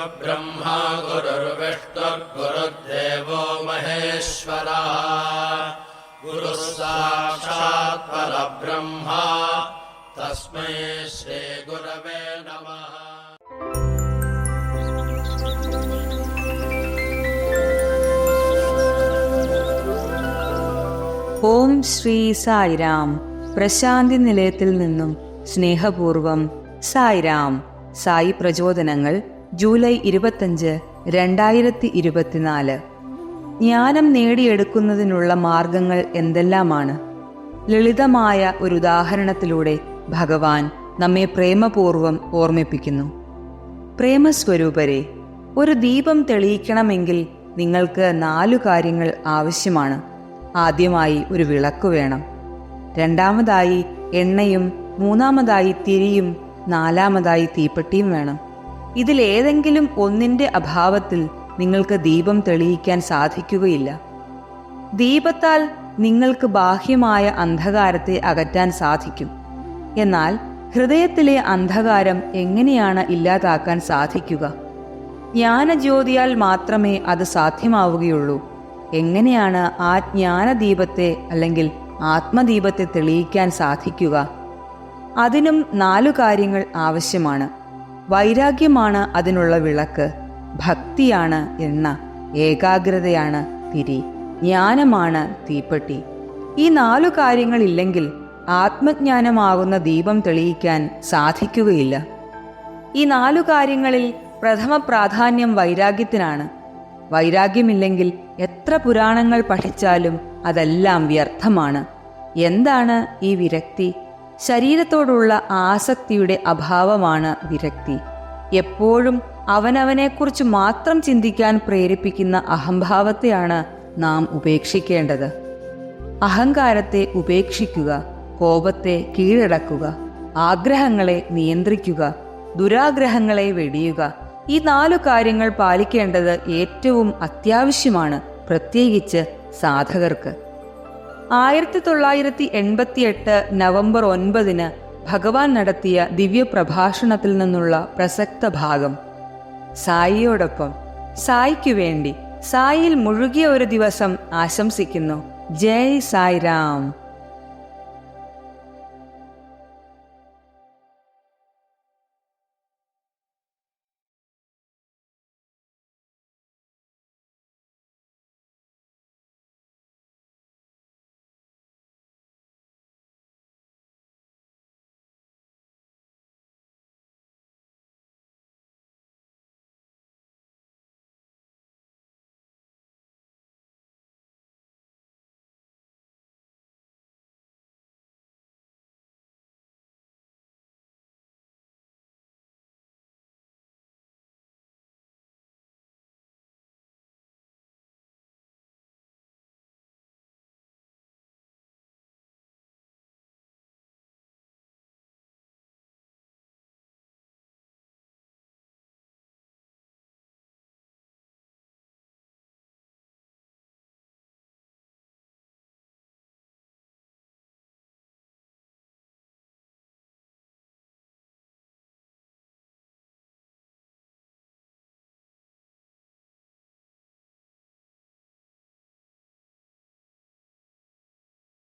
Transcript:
गुरुर्ब्रह्मा गुरुर्विष्णुर्गुरुर्देवो महेश्वरः गुरुः साक्षात् परब्रह्म तस्मै श्रीगुरवे नमः। ഓം ശ്രീ സായിരാം. പ്രശാന്തി നിലയത്തിൽ നിന്നും സ്നേഹപൂർവം സായിരാം. സായി പ്രചോദനങ്ങൾ ജൂലൈ 25, 2024. ജ്ഞാനം നേടിയെടുക്കുന്നതിനുള്ള മാർഗങ്ങൾ എന്തെല്ലാമാണ്? ലളിതമായ ഒരു ഉദാഹരണത്തിലൂടെ ഭഗവാൻ നമ്മെ പ്രേമപൂർവം ഓർമ്മിപ്പിക്കുന്നു. പ്രേമസ്വരൂപരെ, ഒരു ദീപം തെളിയിക്കണമെങ്കിൽ നിങ്ങൾക്ക് 4 കാര്യങ്ങൾ ആവശ്യമാണ്. ആദ്യമായി ഒരു വിളക്ക് വേണം, രണ്ടാമതായി എണ്ണയും, മൂന്നാമതായി തിരിയും, നാലാമതായി തീപ്പെട്ടിയും വേണം. ഇതിലേതെങ്കിലും ഒന്നിൻ്റെ അഭാവത്തിൽ നിങ്ങൾക്ക് ദീപം തെളിയിക്കാൻ സാധിക്കുകയില്ല. ദീപത്താൽ നിങ്ങൾക്ക് ബാഹ്യമായ അന്ധകാരത്തെ അകറ്റാൻ സാധിക്കും. എന്നാൽ ഹൃദയത്തിലെ അന്ധകാരം എങ്ങനെയാണ് ഇല്ലാതാക്കാൻ സാധിക്കുക? ജ്ഞാനജ്യോതിയാൽ മാത്രമേ അത് സാധ്യമാവുകയുള്ളൂ. എങ്ങനെയാണ് ആ ജ്ഞാനദീപത്തെ അല്ലെങ്കിൽ ആത്മദീപത്തെ തെളിയിക്കാൻ സാധിക്കുക? അതിനും 4 കാര്യങ്ങൾ ആവശ്യമാണ്. വൈരാഗ്യമാണ് അതിനുള്ള വിളക്ക്, ഭക്തിയാണ് എണ്ണ, ഏകാഗ്രതയാണ് തിരി, ജ്ഞാനമാണ് തീപ്പെട്ടി. ഈ 4 കാര്യങ്ങളില്ലെങ്കിൽ ആത്മജ്ഞാനമാകുന്ന ദീപം തെളിയിക്കാൻ സാധിക്കുകയില്ല. ഈ 4 കാര്യങ്ങളിൽ പ്രഥമ പ്രാധാന്യം വൈരാഗ്യത്തിനാണ്. വൈരാഗ്യമില്ലെങ്കിൽ എത്ര പുരാണങ്ങൾ പഠിച്ചാലും അതെല്ലാം വ്യർത്ഥമാണ്. എന്താണ് ഈ വിരക്തി? ശരീരത്തോടുള്ള ആസക്തിയുടെ അഭാവമാണ് വിരക്തി. എപ്പോഴും അവനവനെക്കുറിച്ച് മാത്രം ചിന്തിക്കാൻ പ്രേരിപ്പിക്കുന്ന അഹംഭാവത്തെയാണ് നാം ഉപേക്ഷിക്കേണ്ടത്. അഹങ്കാരത്തെ ഉപേക്ഷിക്കുക, കോപത്തെ കീഴടക്കുക, ആഗ്രഹങ്ങളെ നിയന്ത്രിക്കുക, ദുരാഗ്രഹങ്ങളെ വെടിയുക. ഈ 4 കാര്യങ്ങൾ പാലിക്കേണ്ടത് ഏറ്റവും അത്യാവശ്യമാണ്, പ്രത്യേകിച്ച് സാധകർക്ക്. 1988 നവംബർ 9 ഭഗവാൻ നടത്തിയ ദിവ്യപ്രഭാഷണത്തിൽ നിന്നുള്ള പ്രസക്ത ഭാഗം. സായിയോടൊപ്പം, സായിക്കു വേണ്ടി, സായിയിൽ മുഴുകിയ ഒരു ദിവസം ആശംസിക്കുന്നു. ജയ് സായിരാം.